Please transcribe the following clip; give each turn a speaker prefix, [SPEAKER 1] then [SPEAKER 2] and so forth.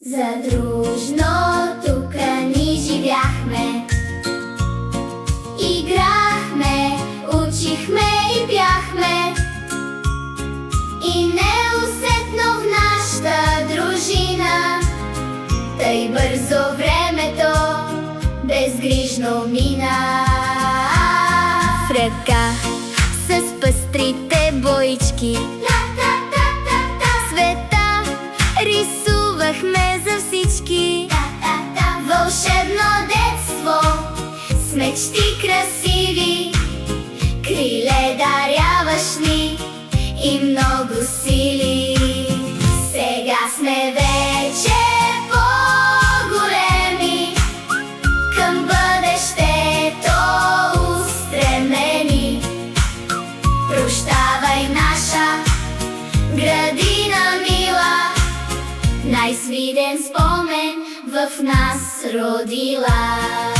[SPEAKER 1] Задружно тука ни живяхме, играхме, учихме и пяхме. И неусетно в нашата дружина тъй бързо времето безгрижно мина. В ръка с пъстрите боички света рисувахме за всички. Вълшебно детство с мечти красиви, криле даряваш ни и много сили. Сега сме вече по-големи, към бъдещето устремени. Прощавай, наша градина мила, най-свиден спомен в нас родила.